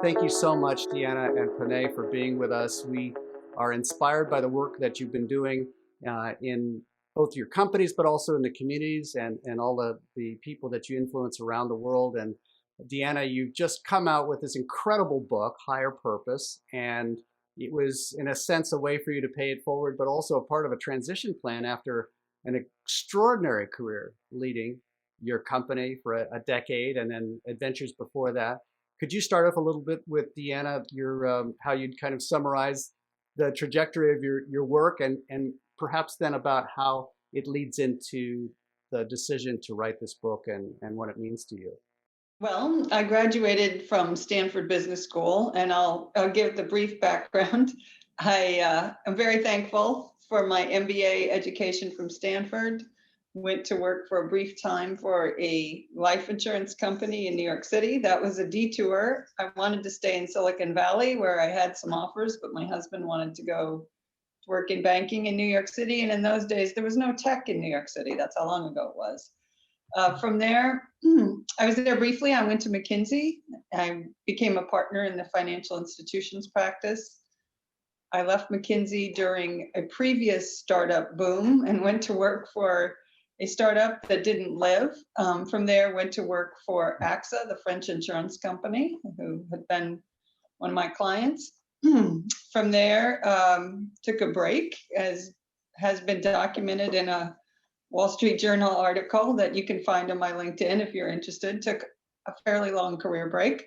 Thank you so much, Deanna and Panay, for being with us. We are inspired by the work that you've been doing in both your companies, but also in the communities and all the people that you influence around the world. And Deanna, you've just come out with this incredible book, Higher Purpose, and it was, in a sense, a way for you to pay it forward, but also a part of a transition plan after an extraordinary career leading your company for a decade and then adventures before that. Could you start off a little bit with Deanna, your how you'd kind of summarize the trajectory of your work and perhaps then about how it leads into the decision to write this book and what it means to you? Well, I graduated from Stanford Business School, and I'll give the brief background. I am very thankful for my MBA education from Stanford. Went to work for a brief time for a life insurance company in New York City. That was a detour. I wanted to stay in Silicon Valley where I had some offers, but my husband wanted to go to work in banking in New York City. And in those days, there was no tech in New York City. That's how long ago it was. From there, I was there briefly. I went to McKinsey. I became a partner in the financial institutions practice. I left McKinsey during a previous startup boom and went to work for a startup that didn't live. From there, went to work for AXA, the French insurance company, who had been one of my clients. From there, took a break, as has been documented in a Wall Street Journal article that you can find on my LinkedIn if you're interested. Took a fairly long career break.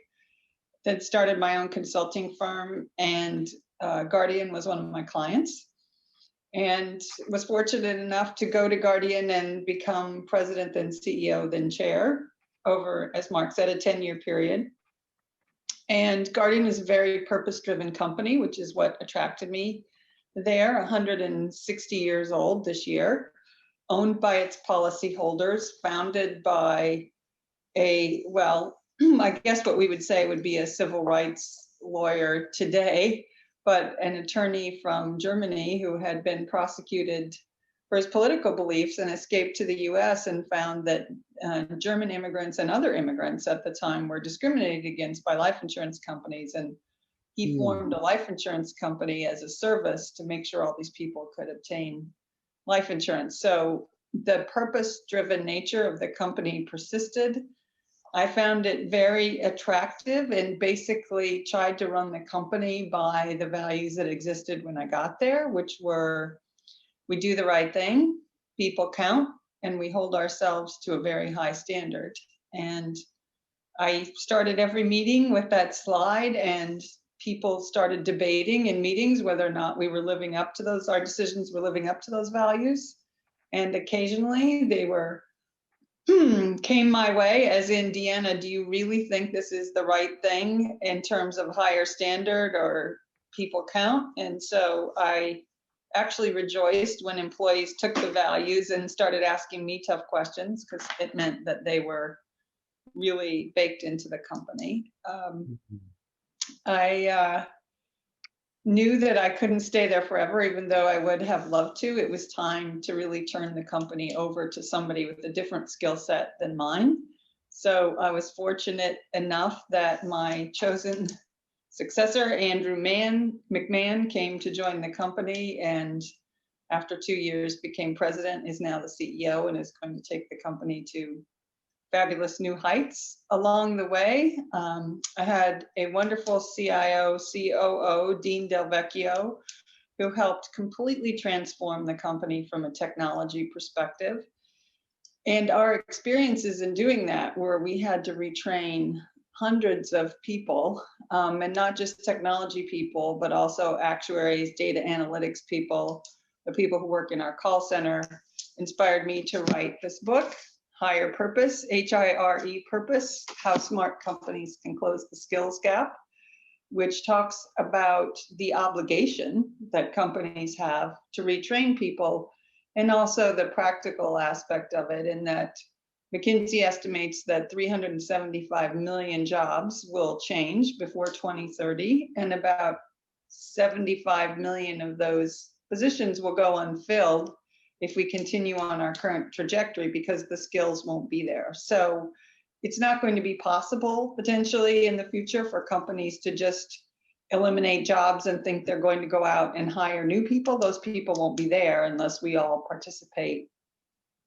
Then started my own consulting firm, and Guardian was one of my clients. And was fortunate enough to go to Guardian and become president, then CEO, then chair over, as Mark said, a 10-year period. And Guardian is a very purpose-driven company, which is what attracted me there. 160 years old this year, owned by its policyholders, founded by I guess what we would say would be a civil rights lawyer today, but an attorney from Germany who had been prosecuted for his political beliefs and escaped to the US and found that German immigrants and other immigrants at the time were discriminated against by life insurance companies. And he formed a life insurance company as a service to make sure all these people could obtain life insurance. So the purpose-driven nature of the company persisted. I found it very attractive and basically tried to run the company by the values that existed when I got there, which were: we do the right thing, people count, and we hold ourselves to a very high standard. And I started every meeting with that slide, and people started debating in meetings whether or not we were living up to those, our decisions were living up to those values. And occasionally they were came my way, as in, Deanna, do you really think this is the right thing in terms of higher standard or people count? And so I actually rejoiced when employees took the values and started asking me tough questions, because it meant that they were really baked into the company. I knew that I couldn't stay there forever, even though I would have loved to. It was time to really turn the company over to somebody with a different skill set than mine. So I was fortunate enough that my chosen successor, Andrew McMahon, came to join the company, and after 2 years became president, is now the CEO, and is going to take the company to fabulous new heights. Along the way, I had a wonderful CIO, COO, Dean Del Vecchio, who helped completely transform the company from a technology perspective. And our experiences in doing that were we had to retrain hundreds of people, and not just technology people, but also actuaries, data analytics people, the people who work in our call center, inspired me to write this book, Higher Purpose, HIRE Purpose, How Smart Companies Can Close the Skills Gap, which talks about the obligation that companies have to retrain people, and also the practical aspect of it, in that McKinsey estimates that 375 million jobs will change before 2030, and about 75 million of those positions will go unfilled if we continue on our current trajectory, because the skills won't be there. So it's not going to be possible potentially in the future for companies to just eliminate jobs and think they're going to go out and hire new people. Those people won't be there unless we all participate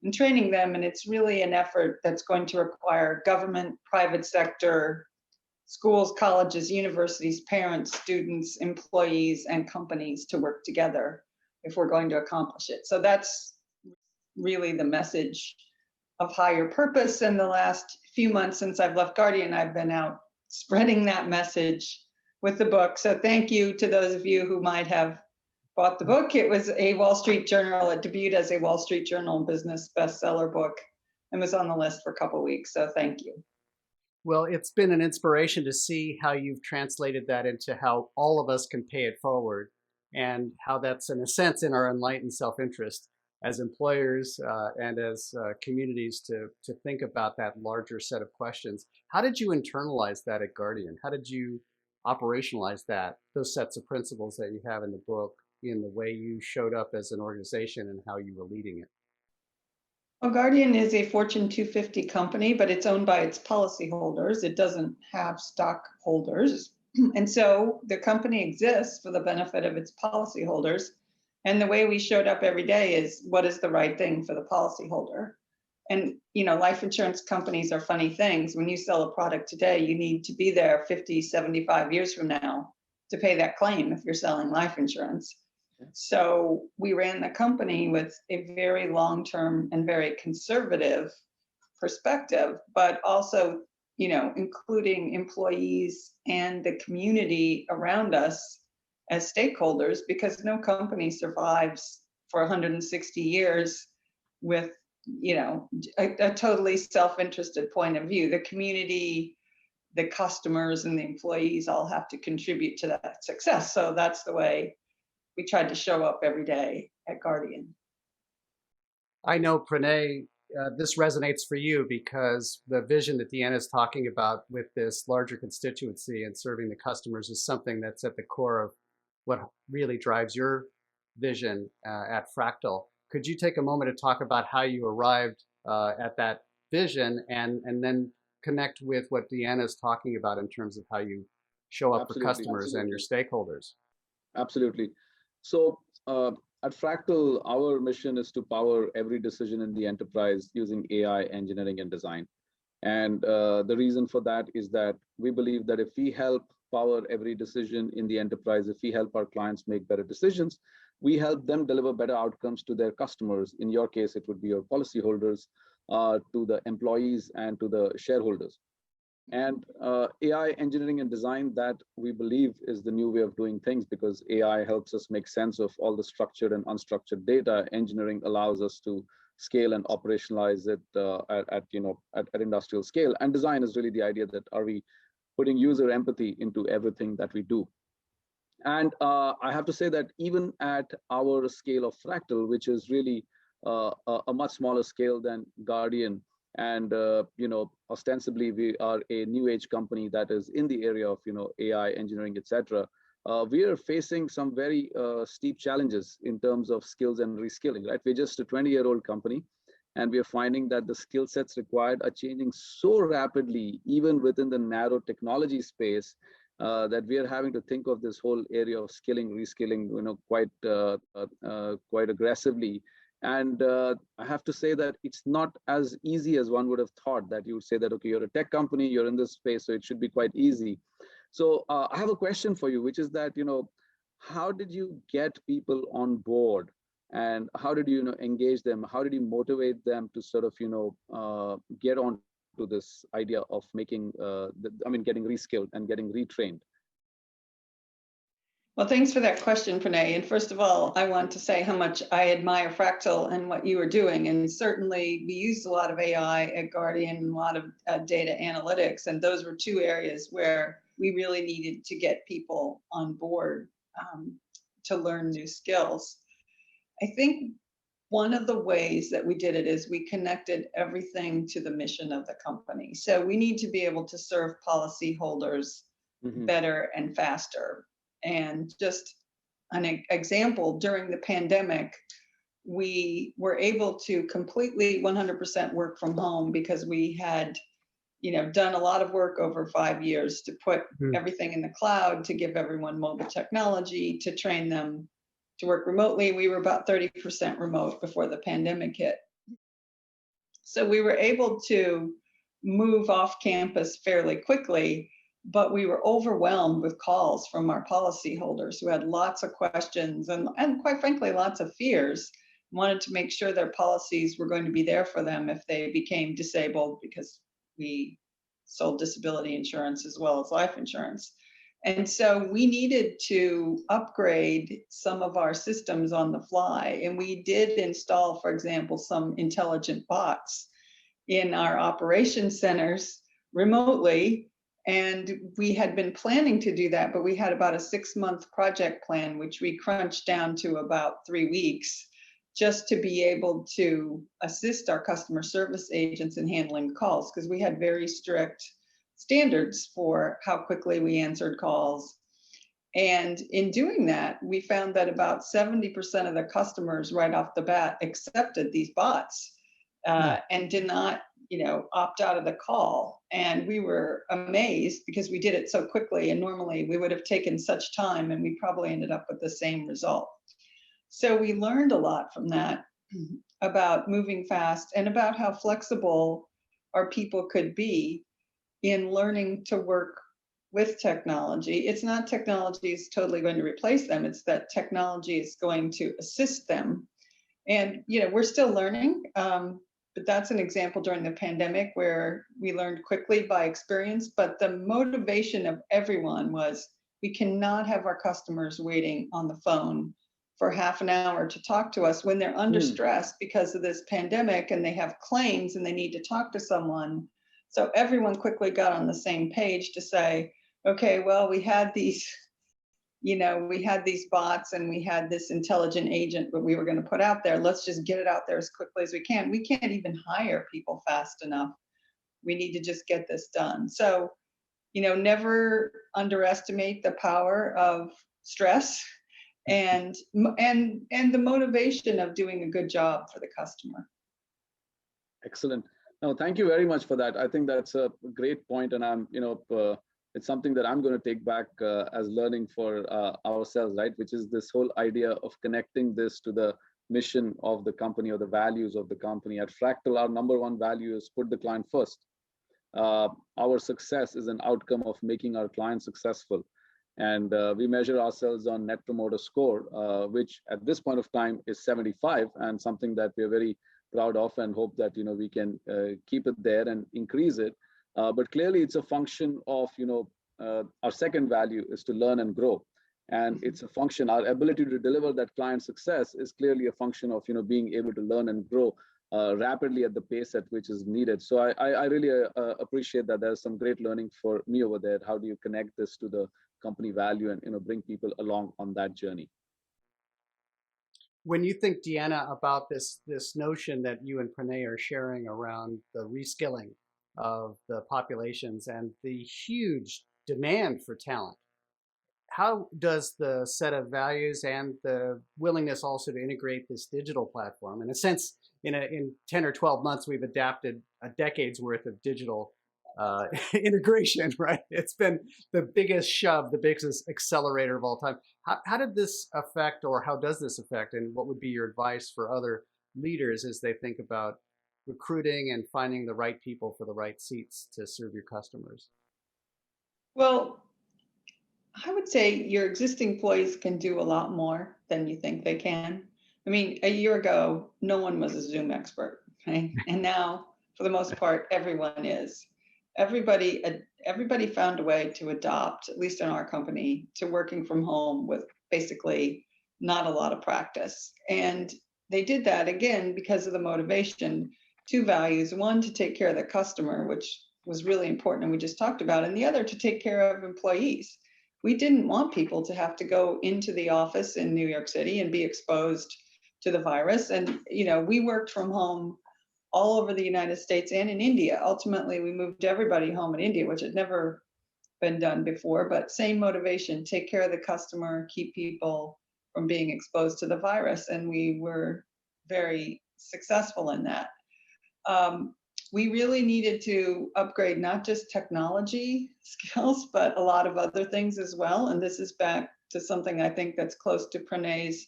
in training them. And it's really an effort that's going to require government, private sector, schools, colleges, universities, parents, students, employees, and companies to work together if we're going to accomplish it. So that's really the message of higher purpose. And the last few months since I've left Guardian, I've been out spreading that message with the book. So thank you to those of you who might have bought the book. It was a Wall Street Journal. It debuted as a Wall Street Journal business bestseller book and was on the list for a couple of weeks. So thank you. Well, it's been an inspiration to see how you've translated that into how all of us can pay it forward, and how that's in a sense in our enlightened self-interest as employers and as communities to think about that larger set of questions. How did you internalize that at Guardian? How did you operationalize those sets of principles that you have in the book, in the way you showed up as an organization and how you were leading it? Well, Guardian is a Fortune 250 company, but it's owned by its policyholders. It doesn't have stockholders. And so the company exists for the benefit of its policyholders. And the way we showed up every day is, what is the right thing for the policyholder? And, life insurance companies are funny things. When you sell a product today, you need to be there 50, 75 years from now to pay that claim if you're selling life insurance. So we ran the company with a very long-term and very conservative perspective, but also, including employees and the community around us as stakeholders, because no company survives for 160 years with, a totally self-interested point of view. The community, the customers, and the employees all have to contribute to that success. So that's the way we tried to show up every day at Guardian. I know, Pranay, this resonates for you because the vision that Deanna is talking about with this larger constituency and serving the customers is something that's at the core of what really drives your vision at Fractal. Could you take a moment to talk about how you arrived at that vision, and then connect with what Deanna is talking about in terms of how you show up for customers and your stakeholders? Absolutely. So at Fractal, our mission is to power every decision in the enterprise using AI, engineering, and design. And the reason for that is that we believe that if we help power every decision in the enterprise, if we help our clients make better decisions, we help them deliver better outcomes to their customers. In your case, it would be your policyholders, to the employees, and to the shareholders. And AI, engineering, and design, that we believe is the new way of doing things, because AI helps us make sense of all the structured and unstructured data. Engineering allows us to scale and operationalize it at industrial scale. And design is really the idea that, are we putting user empathy into everything that we do? And I have to say that even at our scale of Fractal, which is really a much smaller scale than Guardian, and ostensibly we are a new age company that is in the area of AI, engineering, etc. We are facing some very steep challenges in terms of skills and reskilling. Right, we're just a 20-year-old company, and we are finding that the skill sets required are changing so rapidly, even within the narrow technology space, that we are having to think of this whole area of skilling, reskilling, quite aggressively. And I have to say that it's not as easy as one would have thought, that you would say that, okay, you're a tech company, you're in this space, so it should be quite easy. So I have a question for you, which is that, how did you get people on board, and how did you engage them? How did you motivate them to sort of, get on to this idea of making, getting reskilled and getting retrained? Well, thanks for that question, Pranay. And first of all, I want to say how much I admire Fractal and what you are doing. And certainly we used a lot of AI at Guardian, and a lot of data analytics. And those were two areas where we really needed to get people on board to learn new skills. I think one of the ways that we did it is we connected everything to the mission of the company. So we need to be able to serve policyholders better and faster. And just an example, during the pandemic, we were able to completely 100% work from home because we had done a lot of work over 5 years to put Mhm. everything in the cloud, to give everyone mobile technology, to train them to work remotely. We were about 30% remote before the pandemic hit. So we were able to move off campus fairly quickly, but we were overwhelmed with calls from our policyholders who had lots of questions and quite frankly, lots of fears, wanted to make sure their policies were going to be there for them if they became disabled, because we sold disability insurance as well as life insurance. And so we needed to upgrade some of our systems on the fly. And we did install, for example, some intelligent bots in our operations centers remotely. And we had been planning to do that, but we had about a 6-month project plan, which we crunched down to about 3 weeks, just to be able to assist our customer service agents in handling calls, because we had very strict standards for how quickly we answered calls. And in doing that, we found that about 70% of the customers right off the bat accepted these bots and did not, opt out of the call. And we were amazed because we did it so quickly. And normally we would have taken such time and we probably ended up with the same result. So we learned a lot from that about moving fast and about how flexible our people could be in learning to work with technology. It's not technology is totally going to replace them. It's that technology is going to assist them. And, we're still learning, but that's an example during the pandemic where we learned quickly by experience. But the motivation of everyone was, we cannot have our customers waiting on the phone for half an hour to talk to us when they're under stress because of this pandemic and they have claims and they need to talk to someone. So everyone quickly got on the same page to say, okay, well, we had these bots and we had this intelligent agent that we were going to put out there. Let's just get it out there as quickly as we can. We can't even hire people fast enough. We need to just get this done. So, never underestimate the power of stress and the motivation of doing a good job for the customer. Excellent. No, thank you very much for that. I think that's a great point, and I'm, it's something that I'm going to take back as learning for ourselves, right? Which is this whole idea of connecting this to the mission of the company or the values of the company. At Fractal, our number one value is put the client first. Our success is an outcome of making our clients successful. And we measure ourselves on Net Promoter Score, which at this point of time is 75, and something that we're very proud of and hope that we can keep it there and increase it. But clearly it's a function of our second value is to learn and grow, and it's a function, our ability to deliver that client success is clearly a function of being able to learn and grow rapidly at the pace at which is needed. So I really appreciate that. There's some great learning for me over there. How do you connect this to the company value and bring people along on that journey? When you think, Deanna, about this notion that you and Pranay are sharing around the reskilling of the populations and the huge demand for talent, how does the set of values and the willingness also to integrate this digital platform, in a sense, in 10 or 12 months, we've adapted a decade's worth of digital integration, right? It's been the biggest shove, the biggest accelerator of all time. How did this affect, or how does this affect, and what would be your advice for other leaders as they think about recruiting and finding the right people for the right seats to serve your customers? Well, I would say your existing employees can do a lot more than you think they can. I mean, a year ago, no one was a Zoom expert, okay? And now, for the most part, everyone is. Everybody found a way to adopt, at least in our company, to working from home with basically not a lot of practice. And they did that, again, because of the motivation. 2 values: one, to take care of the customer, which was really important and we just talked about, and the other, to take care of employees. We didn't want people to have to go into the office in New York City and be exposed to the virus. And, we worked from home all over the United States and in India. Ultimately, we moved everybody home in India, which had never been done before, but same motivation: take care of the customer, keep people from being exposed to the virus. And we were very successful in that. we really needed to upgrade not just technology skills, but a lot of other things as well. And this is back to something I think that's close to Pranay's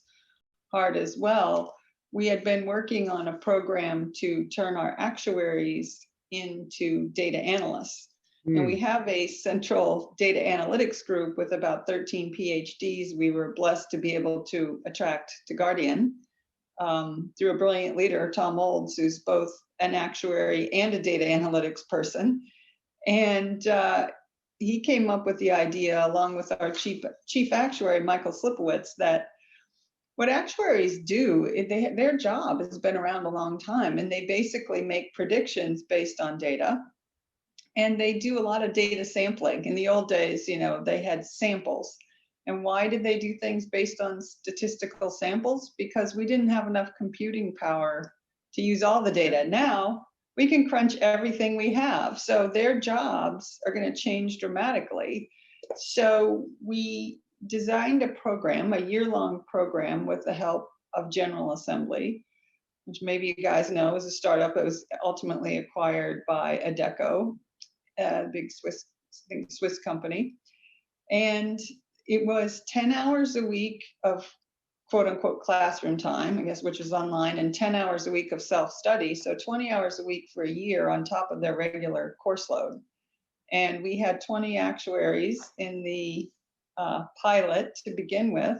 heart as well. We had been working on a program to turn our actuaries into data analysts. And we have a central data analytics group with about 13 PhDs. We were blessed to be able to attract to Guardian through a brilliant leader, Tom Olds, who's both an actuary and a data analytics person. And he came up with the idea, along with our chief actuary, Michael Slipowitz, that what actuaries do, their job has been around a long time, and they basically make predictions based on data. And they do a lot of data sampling. In the old days, they had samples. And why did they do things based on statistical samples? Because we didn't have enough computing power to use all the data. Now we can crunch everything we have. So their jobs are going to change dramatically. So we designed a program, a year-long program with the help of General Assembly, which maybe you guys know is a startup. It was ultimately acquired by Adecco, a big Swiss company. And it was 10 hours a week of quote unquote classroom time, I guess, which is online, and 10 hours a week of self-study. So 20 hours a week for a year on top of their regular course load. And we had 20 actuaries in the pilot to begin with.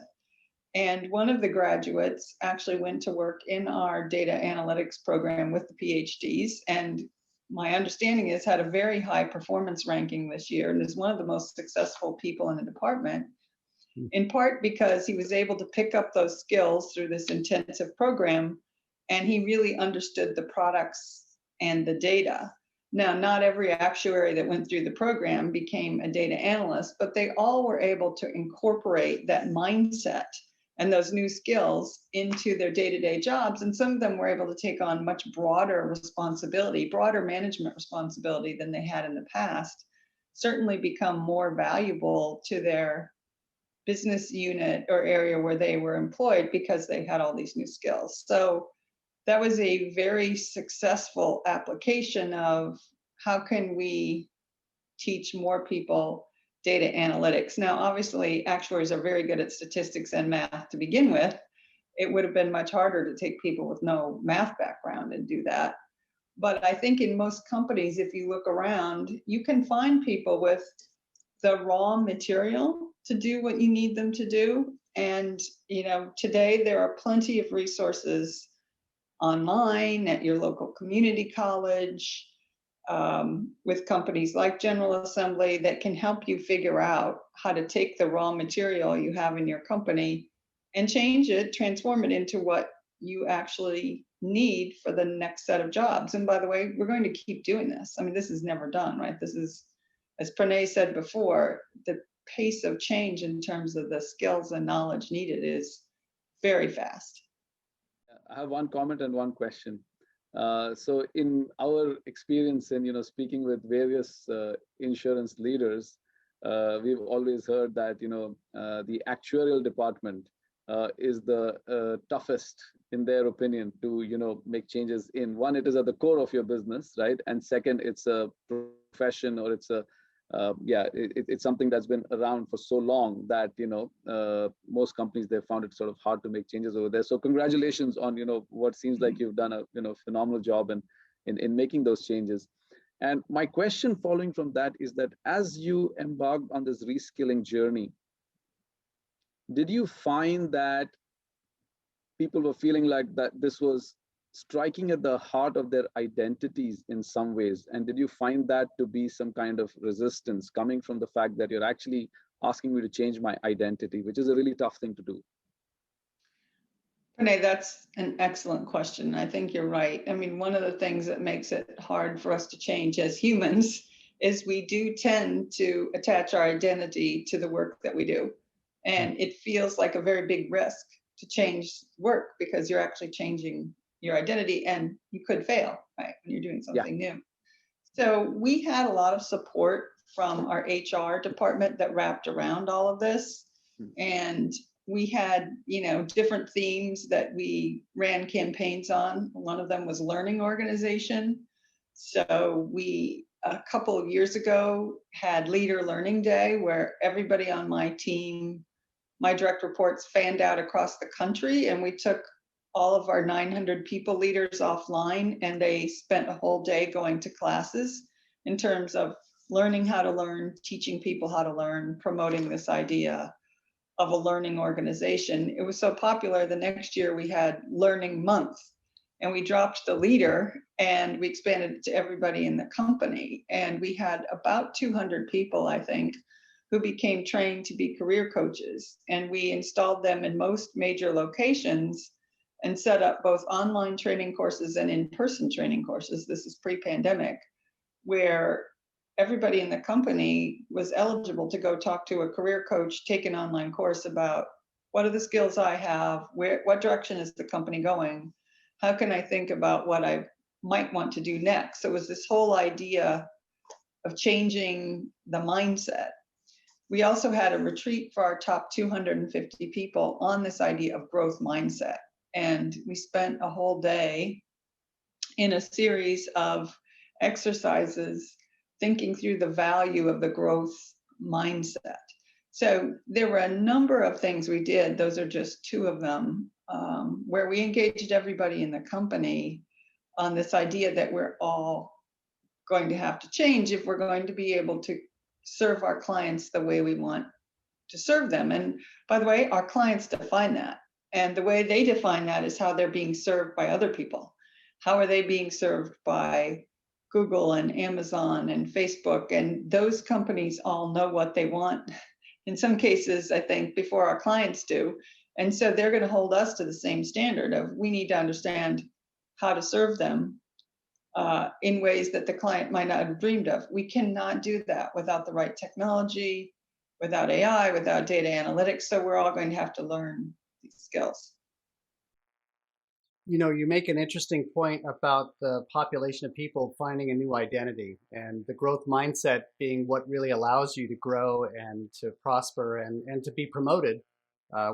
And one of the graduates actually went to work in our data analytics program with the PhDs. And my understanding is had a very high performance ranking this year and is one of the most successful people in the department, in part because he was able to pick up those skills through this intensive program, and he really understood the products and the data. Now, not every actuary that went through the program became a data analyst, but they all were able to incorporate that mindset and those new skills into their day-to-day jobs. And some of them were able to take on much broader responsibility, broader management responsibility than they had in the past, certainly become more valuable to their business unit or area where they were employed because they had all these new skills. So that was a very successful application of how can we teach more people data analytics. Now, obviously, actuaries are very good at statistics and math to begin with. It would have been much harder to take people with no math background and do that. But I think in most companies, if you look around, you can find people with the raw material to do what you need them to do. And, today there are plenty of resources online at your local community college, with companies like General Assembly that can help you figure out how to take the raw material you have in your company and change it, transform it into what you actually need for the next set of jobs. And by the way, we're going to keep doing this. I mean, this is never done, right? This is, as Pranay said before, the pace of change in terms of the skills and knowledge needed is very fast. I have one comment and one question. So in our experience in speaking with various insurance leaders, we've always heard that the actuarial department is the toughest in their opinion to make changes in. One, it is at the core of your business, right? And second, it's a profession, or it's a it's something that's been around for so long that most companies, they found it sort of hard to make changes over there. So congratulations on what seems like you've done a phenomenal job in making those changes. And my question following from that is that as you embarked on this reskilling journey, did you find that people were feeling like that this was striking at the heart of their identities in some ways? And did you find that to be some kind of resistance coming from the fact that you're actually asking me to change my identity, which is a really tough thing to do? Renee, that's an excellent question. I think you're right. I mean, one of the things that makes it hard for us to change as humans is we do tend to attach our identity to the work that we do. And it feels like a very big risk to change work because you're actually changing your identity and you could fail, right, when you're doing something new. So we had a lot of support from our HR department that wrapped around all of this. And we had, different themes that we ran campaigns on. One of them was learning organization. So we, a couple of years ago, had Leader Learning Day, where everybody on my team, my direct reports, fanned out across the country, and we took all of our 900 people leaders offline, and they spent a whole day going to classes in terms of learning how to learn, teaching people how to learn, promoting this idea of a learning organization. It was so popular, the next year we had Learning Month, and we dropped the leader and we expanded it to everybody in the company. And we had about 200 people, I think, who became trained to be career coaches. And we installed them in most major locations and set up both online training courses and in-person training courses. This is pre-pandemic, where everybody in the company was eligible to go talk to a career coach, take an online course about what are the skills I have, what direction is the company going, how can I think about what I might want to do next. So it was this whole idea of changing the mindset. We also had a retreat for our top 250 people on this idea of growth mindset. And we spent a whole day in a series of exercises thinking through the value of the growth mindset. So there were a number of things we did. Those are just two of them, where we engaged everybody in the company on this idea that we're all going to have to change if we're going to be able to serve our clients the way we want to serve them. And by the way, our clients define that. And the way they define that is how they're being served by other people. How are they being served by Google and Amazon and Facebook? And those companies all know what they want. In some cases, I think, before our clients do. And so they're going to hold us to the same standard of we need to understand how to serve them in ways that the client might not have dreamed of. We cannot do that without the right technology, without AI, without data analytics. So we're all going to have to learn these skills. You know, you make an interesting point about the population of people finding a new identity, and the growth mindset being what really allows you to grow and to prosper and to be promoted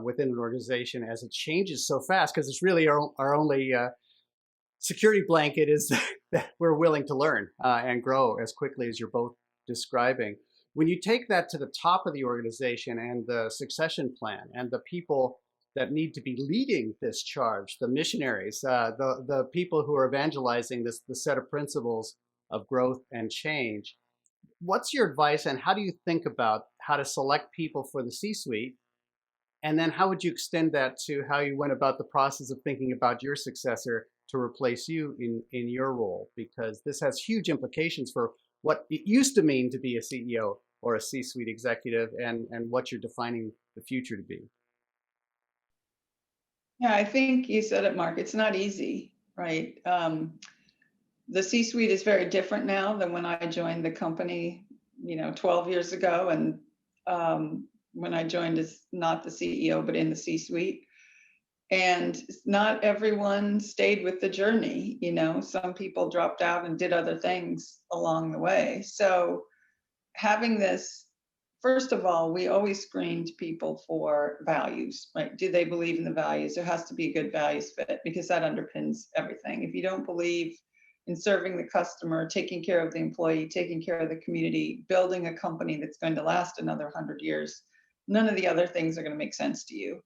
within an organization as it changes so fast, because it's really our only security blanket is that we're willing to learn and grow as quickly as you're both describing. When you take that to the top of the organization and the succession plan and the people that need to be leading this charge, the missionaries, the people who are evangelizing the set of principles of growth and change, what's your advice and how do you think about how to select people for the C-suite? And then how would you extend that to how you went about the process of thinking about your successor to replace you in your role? Because this has huge implications for what it used to mean to be a CEO or a C-suite executive and what you're defining the future to be. Yeah, I think you said it, Mark. It's not easy, right? The C-suite is very different now than when I joined the company, 12 years ago. And when I joined as not the CEO, but in the C-suite. And not everyone stayed with the journey. Some people dropped out and did other things along the way. So having this, first of all, we always screened people for values, right? Do they believe in the values? There has to be a good values fit because that underpins everything. If you don't believe in serving the customer, taking care of the employee, taking care of the community, building a company that's going to last another 100 years, none of the other things are going to make sense to you.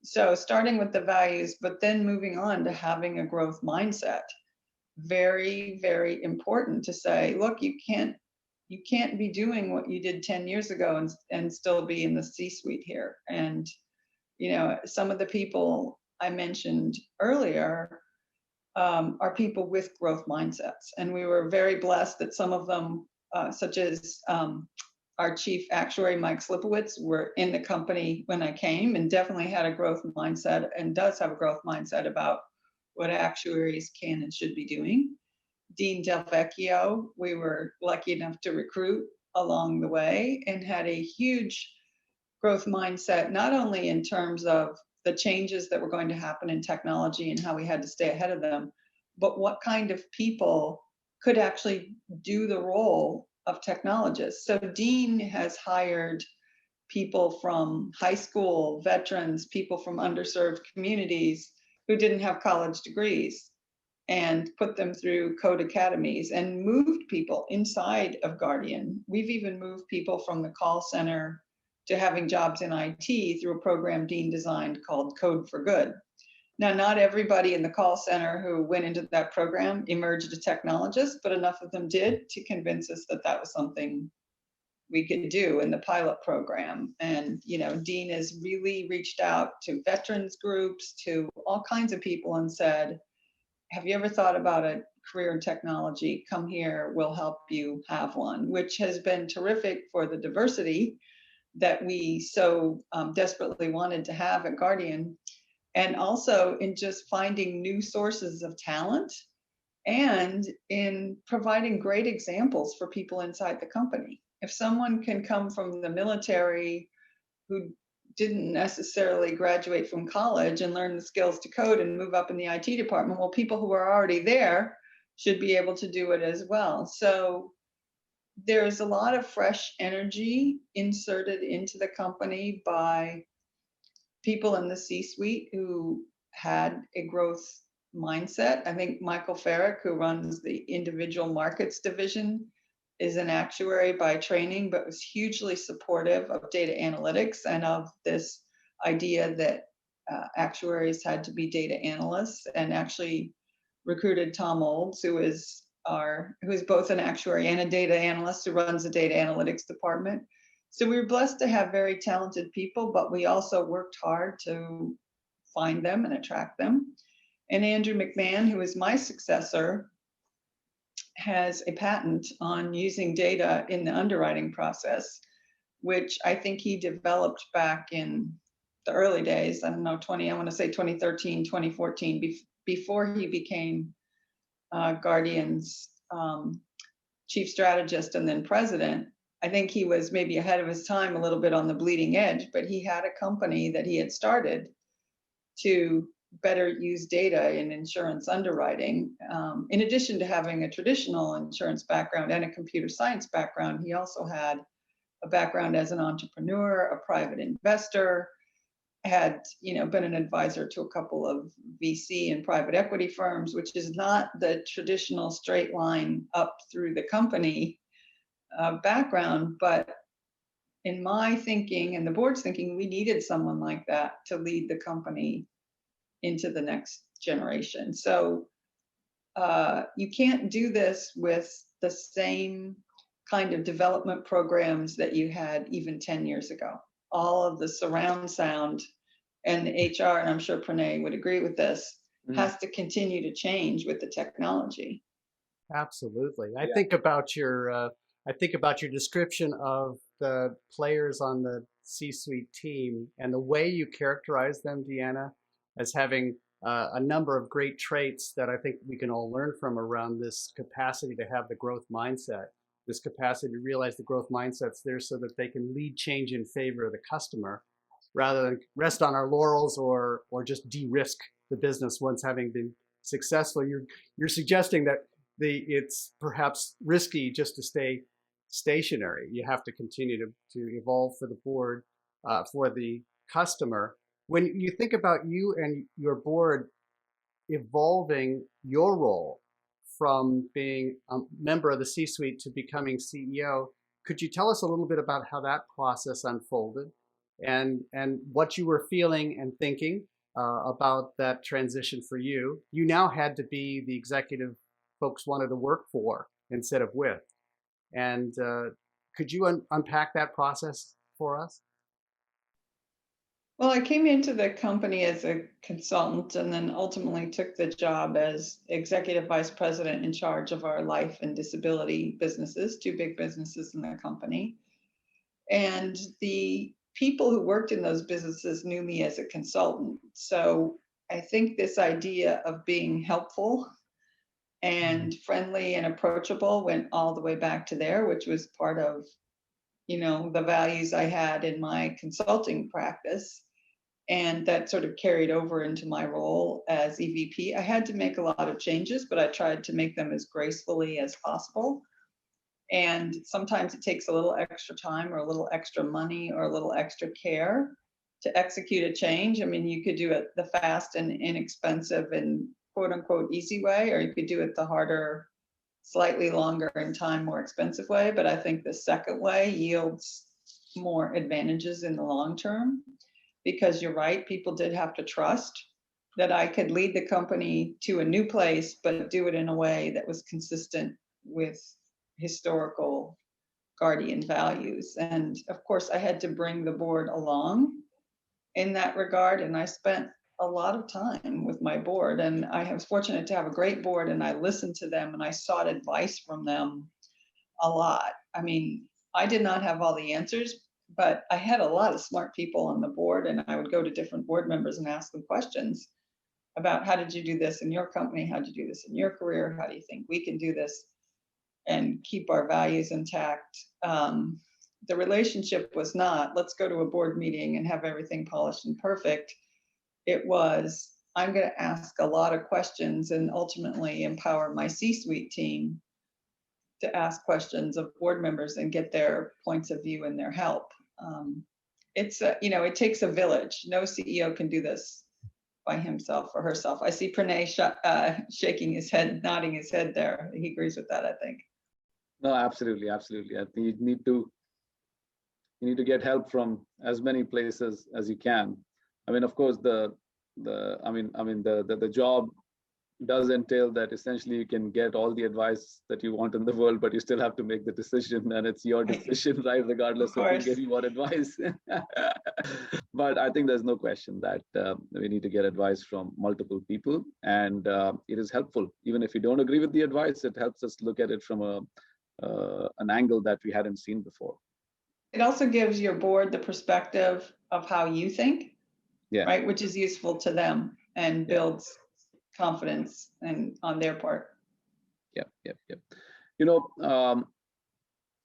So starting with the values, but then moving on to having a growth mindset. Very, very important to say, look, you can't be doing what you did 10 years ago and still be in the C-suite here. And, some of the people I mentioned earlier are people with growth mindsets. And we were very blessed that some of them, such as our chief actuary, Mike Slipowitz, were in the company when I came and definitely had a growth mindset and does have a growth mindset about what actuaries can and should be doing. Dean Del Vecchio, we were lucky enough to recruit along the way and had a huge growth mindset, not only in terms of the changes that were going to happen in technology and how we had to stay ahead of them, but what kind of people could actually do the role of technologists. So Dean has hired people from high school, veterans, people from underserved communities who didn't have college degrees. and put them through code academies and moved people inside of Guardian. We've even moved people from the call center to having jobs in IT through a program Dean designed called Code for Good. Now, not everybody in the call center who went into that program emerged a technologist, but enough of them did to convince us that that was something we could do in the pilot program. And, Dean has really reached out to veterans groups, to all kinds of people and said, have you ever thought about a career in technology? Come here, we'll help you have one, which has been terrific for the diversity that we so desperately wanted to have at Guardian. And also in just finding new sources of talent and in providing great examples for people inside the company. If someone can come from the military who didn't necessarily graduate from college and learn the skills to code and move up in the IT department, well, people who are already there should be able to do it as well. So there's a lot of fresh energy inserted into the company by people in the C-suite who had a growth mindset. I think Michael Farrick, who runs the individual markets division, is an actuary by training, but was hugely supportive of data analytics and of this idea that actuaries had to be data analysts, and actually recruited Tom Olds, who is both an actuary and a data analyst, who runs the data analytics department. So we were blessed to have very talented people, but we also worked hard to find them and attract them. And Andrew McMahon, who is my successor, has a patent on using data in the underwriting process, which I think he developed back in the early days. I don't know, I want to say 2013, 2014, before he became Guardian's chief strategist and then president. I think he was maybe ahead of his time a little bit on the bleeding edge, but he had a company that he had started to better use data in insurance underwriting. In addition to having a traditional insurance background and a computer science background, he also had a background as an entrepreneur, a private investor, had been an advisor to a couple of VC and private equity firms, which is not the traditional straight line up through the company background. But in my thinking and the board's thinking, we needed someone like that to lead the company into the next generation. So you can't do this with the same kind of development programs that you had even 10 years ago. All of the surround sound and the HR, and I'm sure Pranay would agree with this, has to continue to change with the technology. Absolutely. Yeah. I think about your description of the players on the C-suite team and the way you characterize them, Deanna, as having a number of great traits that I think we can all learn from around this capacity to have the growth mindset, this capacity to realize the growth mindset's there so that they can lead change in favor of the customer rather than rest on our laurels or just de-risk the business once having been successful. You're suggesting that it's perhaps risky just to stay stationary. You have to continue to evolve for the board, for the customer. When you think about you and your board evolving your role from being a member of the C-suite to becoming CEO, could you tell us a little bit about how that process unfolded and what you were feeling and thinking about that transition for you? You now had to be the executive folks wanted to work for instead of with. And could you unpack that process for us? Well, I came into the company as a consultant and then ultimately took the job as executive vice president in charge of our life and disability businesses, two big businesses in the company. And the people who worked in those businesses knew me as a consultant. So I think this idea of being helpful and friendly and approachable went all the way back to there, which was part of, the values I had in my consulting practice. And that sort of carried over into my role as EVP. I had to make a lot of changes, but I tried to make them as gracefully as possible. And sometimes it takes a little extra time or a little extra money or a little extra care to execute a change. I mean, you could do it the fast and inexpensive and quote unquote easy way, or you could do it the harder, slightly longer in time, more expensive way. But I think the second way yields more advantages in the long term, because you're right, people did have to trust that I could lead the company to a new place, but do it in a way that was consistent with historical Guardian values. And of course, I had to bring the board along in that regard. And I spent a lot of time with my board, and I was fortunate to have a great board, and I listened to them and I sought advice from them a lot. I mean, I did not have all the answers, but I had a lot of smart people on the board, and I would go to different board members and ask them questions about, how did you do this in your company? How did you do this in your career? How do you think we can do this and keep our values intact? The relationship was not, let's go to a board meeting and have everything polished and perfect. It was, I'm going to ask a lot of questions and ultimately empower my C-suite team to ask questions of board members and get their points of view and their help. It's it takes a village. No CEO can do this by himself or herself. I see Pranay shaking his head, nodding his head there. He agrees with that, I think. No, absolutely, absolutely. I think you need to get help from as many places as you can. I mean, of course, the job does entail that essentially you can get all the advice that you want in the world, but you still have to make the decision, and it's your decision, right? Regardless of who gave you what advice. But I think there's no question that we need to get advice from multiple people, and it is helpful. Even if you don't agree with the advice, it helps us look at it from an angle that we hadn't seen before. It also gives your board the perspective of how you think, right? Which is useful to them and builds confidence and on their part. Yep.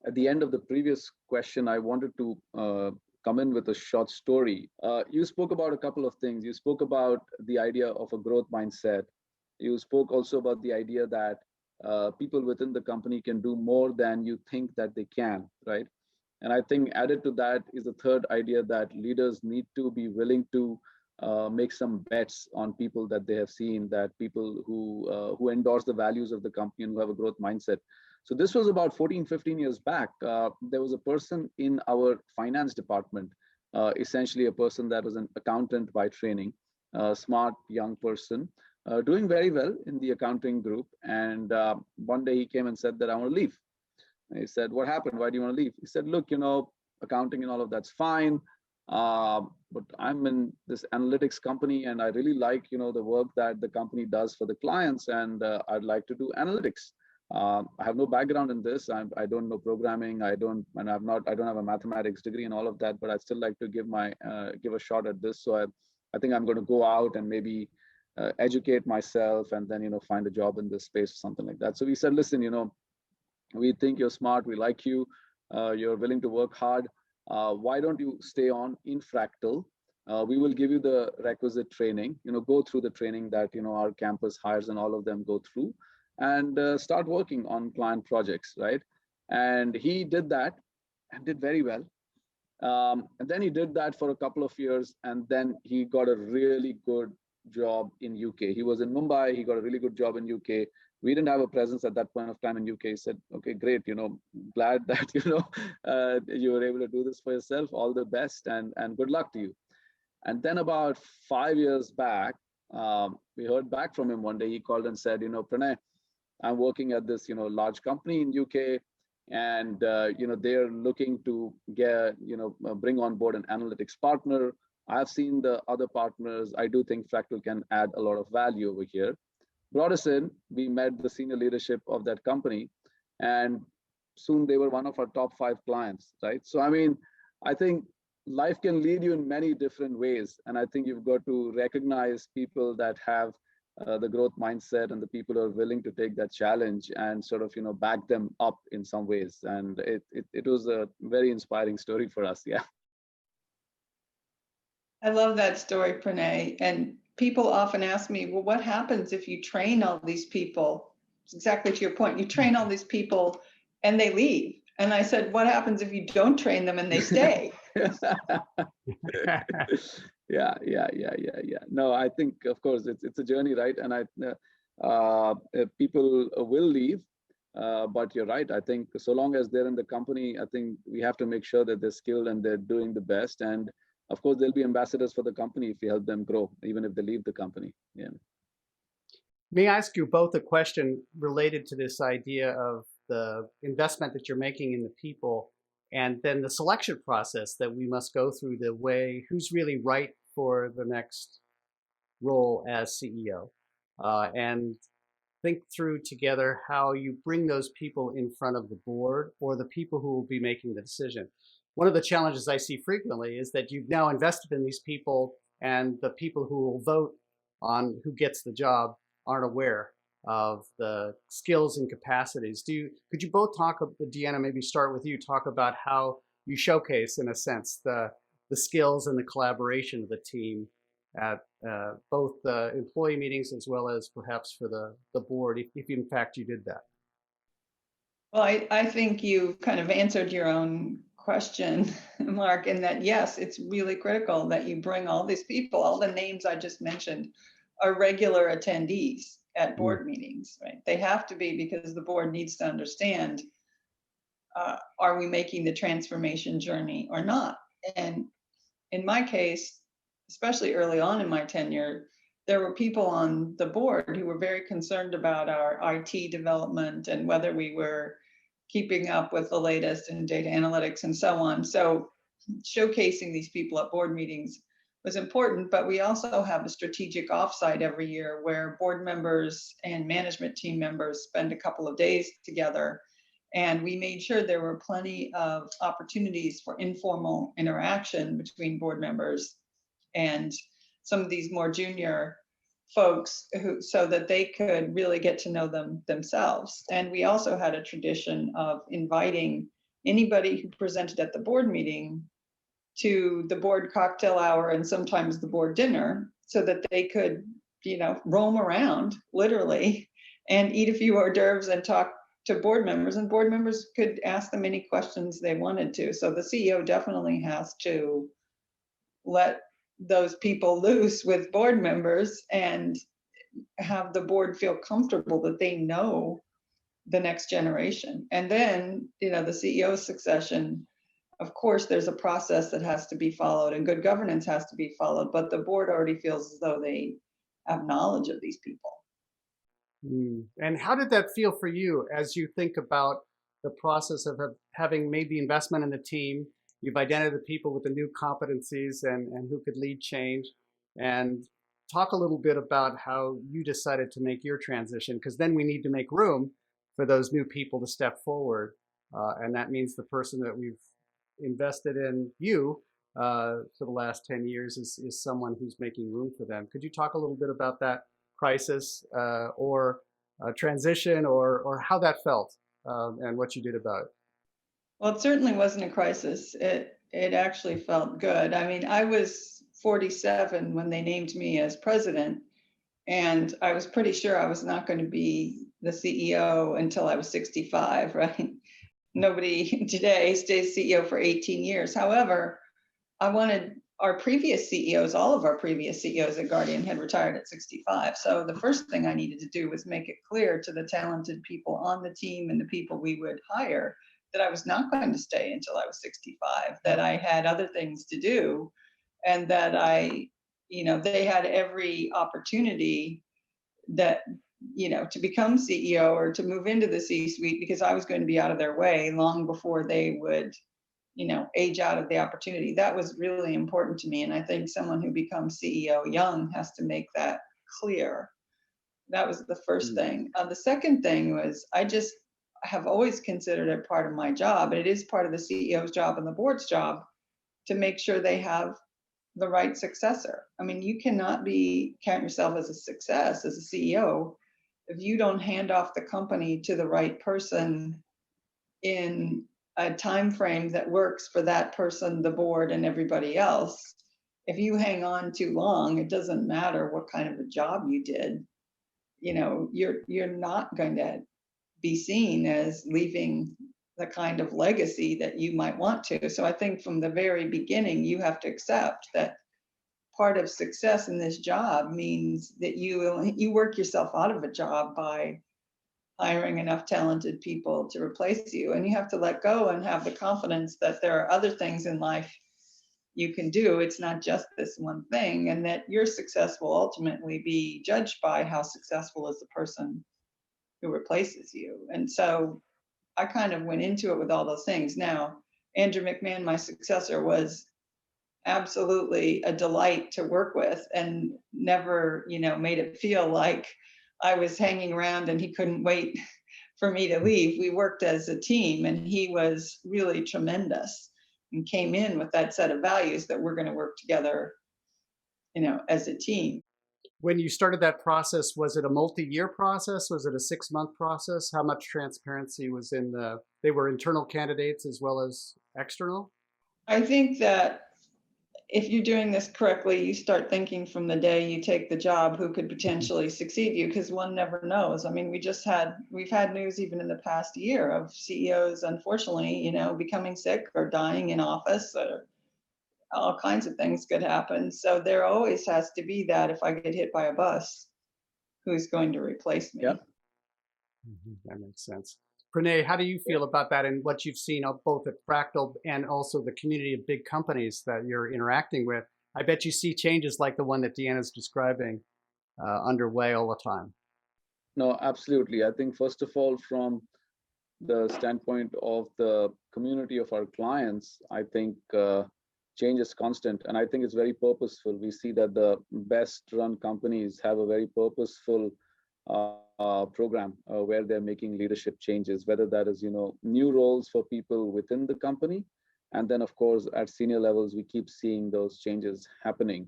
At the end of the previous question, I wanted to come in with a short story. You spoke about a couple of things. You spoke about the idea of a growth mindset. You spoke also about the idea that people within the company can do more than you think that they can, right? And I think added to that is the third idea, that leaders need to be willing to make some bets on people that they have seen, that people who endorse the values of the company and who have a growth mindset. So this was about 15 years back. There was a person in our finance department, essentially a person that was an accountant by training, a smart young person, doing very well in the accounting group. And one day he came and said that I want to leave. And he said, what happened? Why do you want to leave? He said, look, accounting and all of that's fine. But I'm in this analytics company and I really like, the work that the company does for the clients, and I'd like to do analytics. I have no background in this. I don't know programming. I don't have a mathematics degree and all of that, but I'd still like to give a shot at this. So I think I'm going to go out and maybe educate myself and then, find a job in this space or something like that. So we said, listen, we think you're smart. We like you. You're willing to work hard. Why don't you stay on in Fractal? We will give you the requisite training, go through the training that, our campus hires and all of them go through, and start working on client projects, right? And he did that and did very well. And then he did that for a couple of years, and then he got a really good job in UK. He was in Mumbai. He got a really good job in UK. We didn't have a presence at that point of time in UK. He said, okay, great, glad that, you were able to do this for yourself. All the best and good luck to you. And then about 5 years back, we heard back from him one day. He called and said, Pranay, I'm working at this, large company in UK, and, they're looking to get, bring on board an analytics partner. I've seen the other partners. I do think Fractal can add a lot of value over here. Brought us in, we met the senior leadership of that company, and soon they were one of our top 5 clients, right? So, I think life can lead you in many different ways. And I think you've got to recognize people that have the growth mindset and the people who are willing to take that challenge and sort of, back them up in some ways. And it was a very inspiring story for us. Yeah. I love that story, Pranay. And people often ask me, well, what happens if you train all these people? It's exactly to your point. You train all these people and they leave. And I said, what happens if you don't train them and they stay? Yeah. No, I think, of course, it's a journey, right? And people will leave, but you're right. I think so long as they're in the company, I think we have to make sure that they're skilled and they're doing the best. And of course, they'll be ambassadors for the company if you help them grow, even if they leave the company. Yeah. May I ask you both a question related to this idea of the investment that you're making in the people and then the selection process that we must go through, the way who's really right for the next role as CEO, and think through together how you bring those people in front of the board or the people who will be making the decision. One of the challenges I see frequently is that you've now invested in these people and the people who will vote on who gets the job aren't aware of the skills and capacities. Could you both talk, Deanna, maybe start with you, talk about how you showcase, in a sense, the skills and the collaboration of the team at both the employee meetings as well as perhaps for the board, if in fact you did that? Well, I think you've kind of answered your own question, Mark, in that, yes, it's really critical that you bring all these people, all the names I just mentioned are regular attendees at board meetings, right? They have to be, because the board needs to understand, are we making the transformation journey or not? And in my case, especially early on in my tenure, there were people on the board who were very concerned about our IT development and whether we were keeping up with the latest in data analytics and so on. So showcasing these people at board meetings was important, but we also have a strategic offsite every year where board members and management team members spend a couple of days together. And we made sure there were plenty of opportunities for informal interaction between board members and some of these more junior folks, so that they could really get to know them themselves. And we also had a tradition of inviting anybody who presented at the board meeting to the board cocktail hour and sometimes the board dinner, so that they could, roam around literally and eat a few hors d'oeuvres and talk to board members, and board members could ask them any questions they wanted to. So the CEO definitely has to let those people loose with board members and have the board feel comfortable that they know the next generation. And then, the CEO succession, of course, there's a process that has to be followed and good governance has to be followed, but the board already feels as though they have knowledge of these people. And how did that feel for you as you think about the process of having made the investment in the team? You've identified the people with the new competencies and who could lead change. And talk a little bit about how you decided to make your transition, because then we need to make room for those new people to step forward. And that means the person that we've invested in you for the last 10 years is someone who's making room for them. Could you talk a little bit about that crisis or transition or how that felt and what you did about it? Well, it certainly wasn't a crisis. It actually felt good. I mean, I was 47 when they named me as president, and I was pretty sure I was not going to be the CEO until I was 65, right? Nobody today stays CEO for 18 years. However, I wanted our previous CEOs, all of our previous CEOs at Guardian had retired at 65. So the first thing I needed to do was make it clear to the talented people on the team and the people we would hire that I was not going to stay until I was 65, that I had other things to do, and that they had every opportunity that, to become CEO or to move into the C-suite, because I was going to be out of their way long before they would, age out of the opportunity. That was really important to me. And I think someone who becomes CEO young has to make that clear. That was the first thing. The second thing was I just have always considered it part of my job, and it is part of the CEO's job and the board's job, to make sure they have the right successor. I mean, you cannot count yourself as a success as a CEO if you don't hand off the company to the right person in a time frame that works for that person, the board, and everybody else. If you hang on too long, it doesn't matter what kind of a job you did. You're not going to be seen as leaving the kind of legacy that you might want to. So I think from the very beginning, you have to accept that part of success in this job means that you work yourself out of a job by hiring enough talented people to replace you. And you have to let go and have the confidence that there are other things in life you can do. It's not just this one thing, and that your success will ultimately be judged by how successful is the person who replaces you. And so I kind of went into it with all those things. Now, Andrew McMahon, my successor, was absolutely a delight to work with, and never, made it feel like I was hanging around and he couldn't wait for me to leave. We worked as a team, and he was really tremendous and came in with that set of values that we're going to work together, as a team. When you started that process, was it a multi-year process? Was it a 6-month process? How much transparency was in they were internal candidates as well as external? I think that if you're doing this correctly, you start thinking from the day you take the job who could potentially succeed you, because one never knows. I mean, we've had news even in the past year of CEOs, unfortunately, becoming sick or dying in office, or all kinds of things could happen. So there always has to be that if I get hit by a bus, who's going to replace me? Yep. That makes sense. Pranay, how do you feel about that and what you've seen both at Fractal and also the community of big companies that you're interacting with? I bet you see changes like the one that Deanna's describing underway all the time. No, absolutely. I think first of all, from the standpoint of the community of our clients, I think change is constant, and I think it's very purposeful. We see that the best run companies have a very purposeful program where they're making leadership changes, whether that is new roles for people within the company, and then of course at senior levels we keep seeing those changes happening.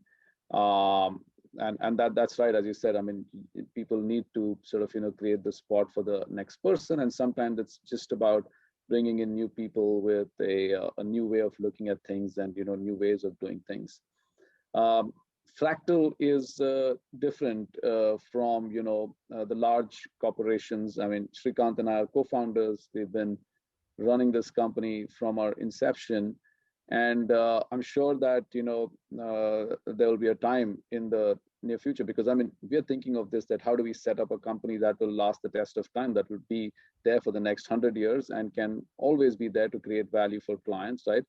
And that's right, as you said. I mean, people need to sort of create the spot for the next person, and sometimes it's just about bringing in new people with a new way of looking at things and new ways of doing things. Fractal is different from the large corporations. I mean, Shrikant and I are co-founders. We've been running this company from our inception, and I'm sure that there will be a time in the near future, because I mean, we are thinking of this, that how do we set up a company that will last the test of time, that will be there for the next 100 years and can always be there to create value for clients, right?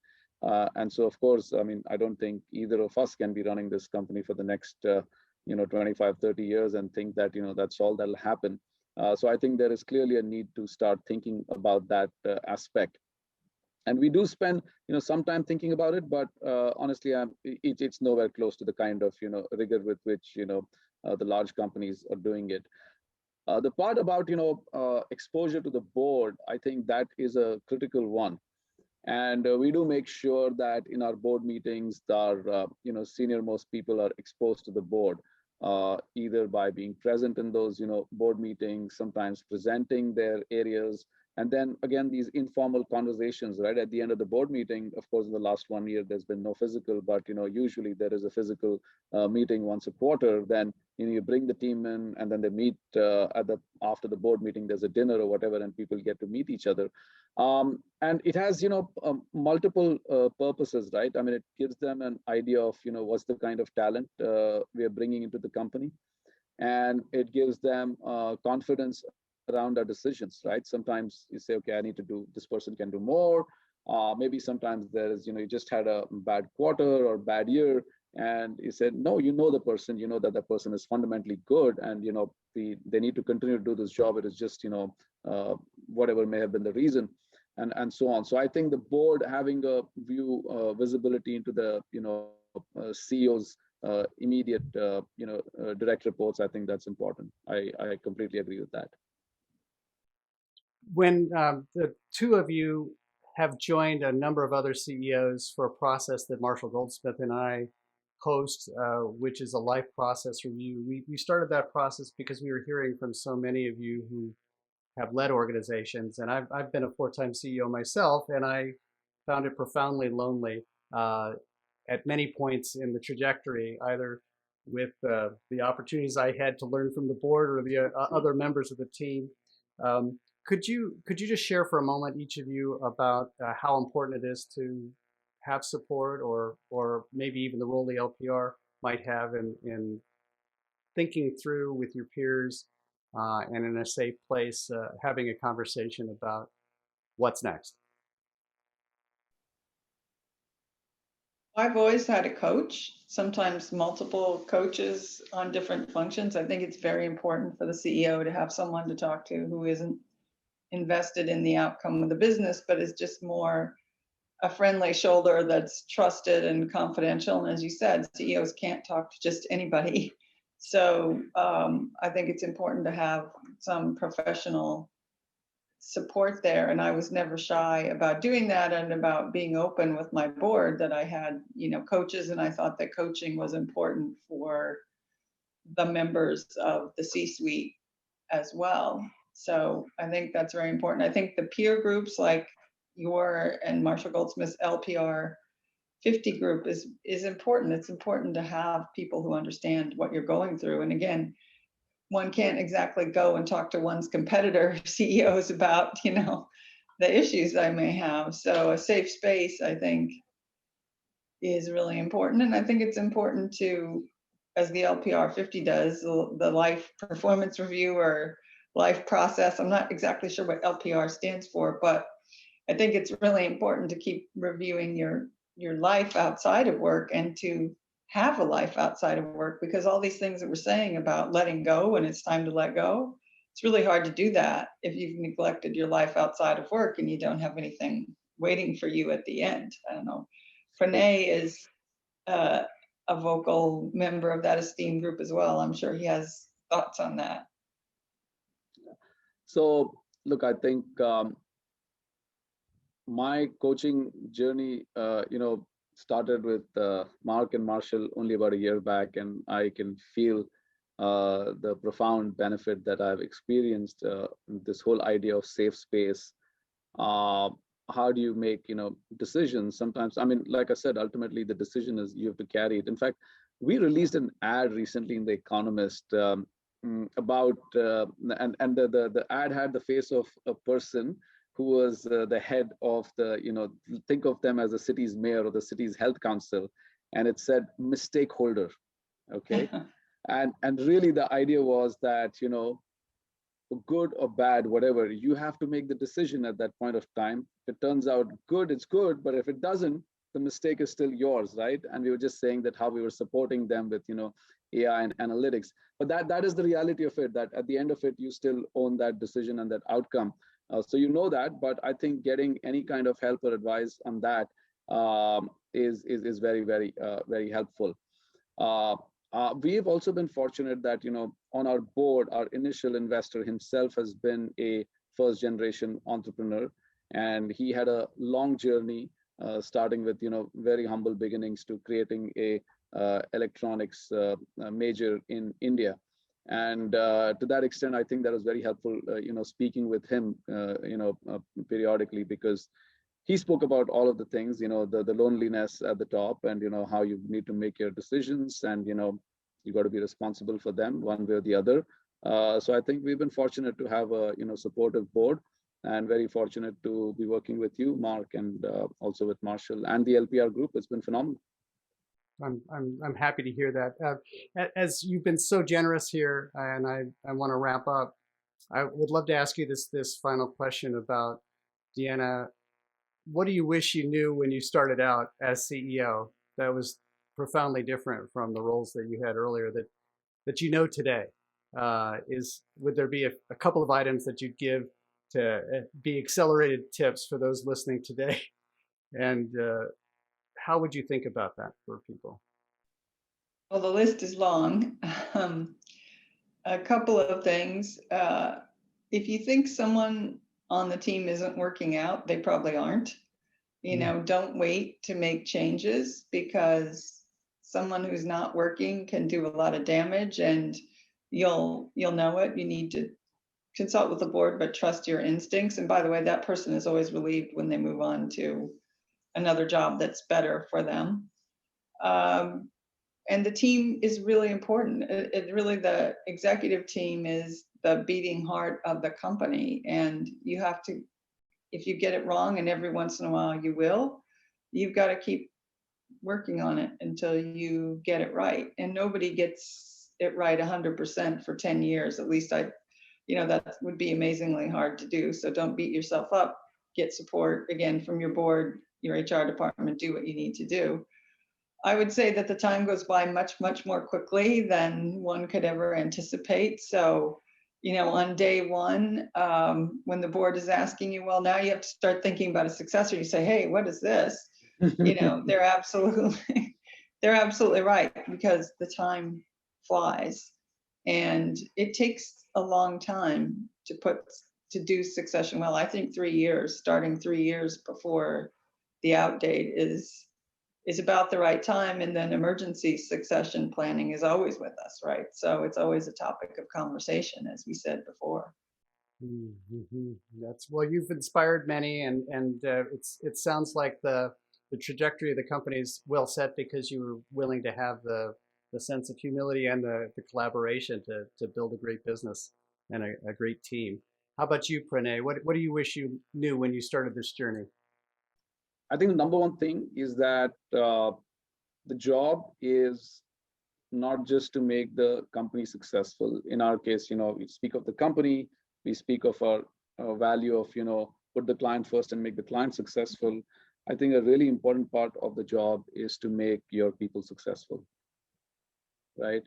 And so, of course, I mean, I don't think either of us can be running this company for the next, 25, 30 years and think that, that's all that'll happen. So I think there is clearly a need to start thinking about that aspect. And we do spend, some time thinking about it, but honestly, it's nowhere close to the kind of, rigor with which, the large companies are doing it. The part about, exposure to the board, I think that is a critical one. And we do make sure that in our board meetings, our senior most people are exposed to the board, either by being present in those board meetings, sometimes presenting their areas, and then again these informal conversations right at the end of the board meeting. Of course, in the last 1 year there's been no physical, but usually there is a physical meeting once a quarter. Then you bring the team in, and then they meet after the board meeting. There's a dinner or whatever, and people get to meet each other. And it has multiple purposes, right? I mean, it gives them an idea of what's the kind of talent we are bringing into the company, and it gives them confidence around our decisions, right? Sometimes you say, okay, I need to do, this person can do more. Maybe sometimes there is, you just had a bad quarter or bad year, and you said, no, the person, that the person is fundamentally good, and they need to continue to do this job. It is just whatever may have been the reason, and so on. So I think the board having a view, visibility into the CEO's immediate direct reports, I think that's important. I completely agree with that. When the two of you have joined a number of other CEOs for a process that Marshall Goldsmith and I host, which is a life process review. We started that process because we were hearing from so many of you who have led organizations, and I've been a 4-time CEO myself, and I found it profoundly lonely at many points in the trajectory, either with the opportunities I had to learn from the board or the other members of the team. Could you just share for a moment, each of you, about how important it is to have support, or maybe even the role of the LPR might have in thinking through with your peers and in a safe place, having a conversation about what's next? I've always had a coach, sometimes multiple coaches on different functions. I think it's very important for the CEO to have someone to talk to who isn't invested in the outcome of the business, but is just more a friendly shoulder that's trusted and confidential. And as you said, CEOs can't talk to just anybody. So I think it's important to have some professional support there. And I was never shy about doing that and about being open with my board that I had, coaches, and I thought that coaching was important for the members of the C-suite as well. So I think that's very important. I think the peer groups like your and Marshall Goldsmith's LPR 50 group is important. It's important to have people who understand what you're going through. And again, one can't exactly go and talk to one's competitor CEOs about, the issues I may have. So a safe space, I think, is really important. And I think it's important to, as the LPR 50 does, the life performance review or life process. I'm not exactly sure what LPR stands for, but I think it's really important to keep reviewing your life outside of work and to have a life outside of work, because all these things that we're saying about letting go when it's time to let go, it's really hard to do that if you've neglected your life outside of work and you don't have anything waiting for you at the end. I don't know. Pranay is a vocal member of that esteemed group as well. I'm sure he has thoughts on that. So, look, I think my coaching journey, started with Mark and Marshall only about a year back, and I can feel the profound benefit that I've experienced. This whole idea of safe space. How do you make decisions? Sometimes, I mean, like I said, ultimately the decision is you have to carry it. In fact, we released an ad recently in The Economist about and the ad had the face of a person who was the head of the, think of them as the city's mayor or the city's health council, and it said mistake holder. Okay. and really the idea was that, good or bad, whatever, you have to make the decision at that point of time. If it turns out good, it's good, but if it doesn't, the mistake is still yours, right? And we were just saying that how we were supporting them with, AI and analytics, but that is the reality of it, that at the end of it, you still own that decision and that outcome. So that, but I think getting any kind of help or advice on that is very, very, very helpful. We've also been fortunate that, on our board, our initial investor himself has been a first generation entrepreneur, and he had a long journey, starting with, very humble beginnings to creating a electronics major in India. And to that extent, I think that was very helpful, speaking with him, periodically, because he spoke about all of the things, the loneliness at the top, and, how you need to make your decisions, and, you got to be responsible for them one way or the other. So I think we've been fortunate to have a, supportive board, and very fortunate to be working with you, Mark, and also with Marshall and the LPR group. It's been phenomenal. I'm happy to hear that. As you've been so generous here, and I want to wrap up, I would love to ask you this final question about, Deanna, what do you wish you knew when you started out as CEO that was profoundly different from the roles that you had earlier that today? Would there be a couple of items that you'd give to be accelerated tips for those listening today? And how would you think about that for people? Well, the list is long. A couple of things. If you think someone on the team isn't working out, they probably aren't. Don't wait to make changes, because someone who's not working can do a lot of damage, and you'll know it. You need to consult with the board, but trust your instincts. And by the way, that person is always relieved when they move on to another job that's better for them. And the team is really important. Really, the executive team is the beating heart of the company. And you have to, if you get it wrong, and every once in a while you will, you've got to keep working on it until you get it right. And nobody gets it right 100% for 10 years. At least that would be amazingly hard to do. So don't beat yourself up. Get support again from your board, your HR department, do what you need to do. I would say that the time goes by much, much more quickly than one could ever anticipate. So, on day one, when the board is asking you, well, now you have to start thinking about a successor. You say, hey, what is this? They're absolutely, they're absolutely right, because the time flies, and it takes a long time to do succession well. I think 3 years, starting 3 years before the out date is about the right time. And then emergency succession planning is always with us, right? So it's always a topic of conversation, as we said before. Mm-hmm. Well, you've inspired many, and it sounds like the trajectory of the company is well set because you were willing to have the sense of humility and the collaboration to build a great business and a great team. How about you, Pranay? What do you wish you knew when you started this journey? I think the number one thing is that the job is not just to make the company successful. In our case, we speak of the company, we speak of our value of, put the client first and make the client successful. I think a really important part of the job is to make your people successful, right?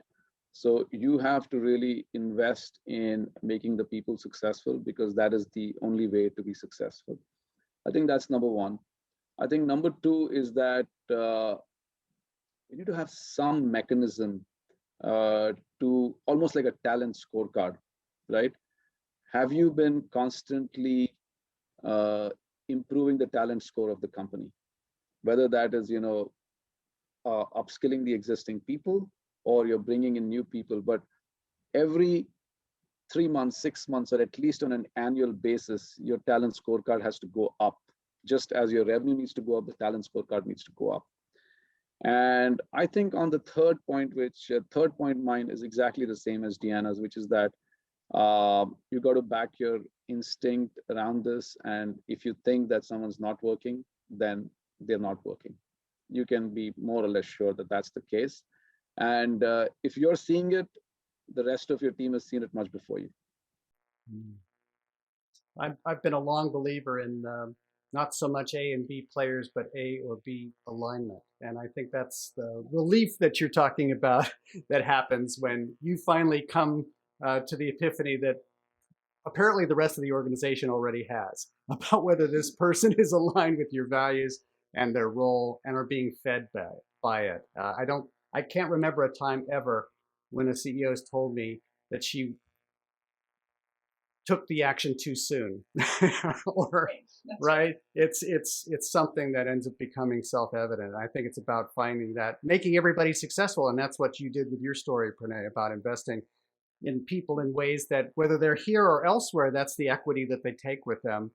So you have to really invest in making the people successful, because that is the only way to be successful. I think that's number one. I think number two is that you need to have some mechanism to almost like a talent scorecard, right? Have you been constantly improving the talent score of the company? Whether that is, upskilling the existing people, or you're bringing in new people, but every 3 months, 6 months, or at least on an annual basis, your talent scorecard has to go up. Just as your revenue needs to go up, the talent scorecard needs to go up. And I think on the third point, mine is exactly the same as Deanna's, which is that you got to back your instinct around this. And if you think that someone's not working, then they're not working. You can be more or less sure that that's the case. And if you're seeing it, the rest of your team has seen it much before you. I've been a long believer in not so much A and B players, but A or B alignment. And I think that's the relief that you're talking about that happens when you finally come to the epiphany that apparently the rest of the organization already has, about whether this person is aligned with your values and their role and are being fed by it. I can't remember a time ever when a CEO has told me that she took the action too soon, or right? It's something that ends up becoming self-evident. I think it's about finding that, making everybody successful, and that's what you did with your story, Pranay, about investing in people in ways that, whether they're here or elsewhere, that's the equity that they take with them,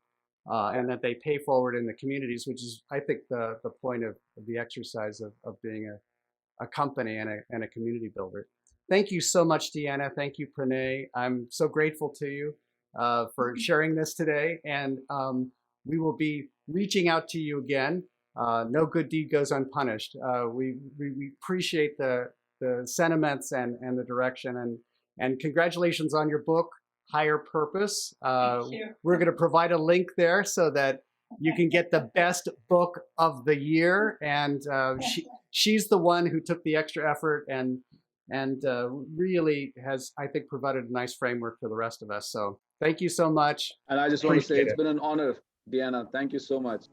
and that they pay forward in the communities, which is, I think, the point of the exercise of being a company and a community builder. Thank you so much, Deanna. Thank you, Pranay. I'm so grateful to you for sharing this today, and we will be reaching out to you again. No good deed goes unpunished. We appreciate the sentiments and the direction, and congratulations on your book, Higher Purpose. We're going to provide a link there so that you can get the best book of the year, and she's the one who took the extra effort and really has, I think, provided a nice framework for the rest of us. So thank you so much. And I just want to say it's been an honor, Deanna. Thank you so much.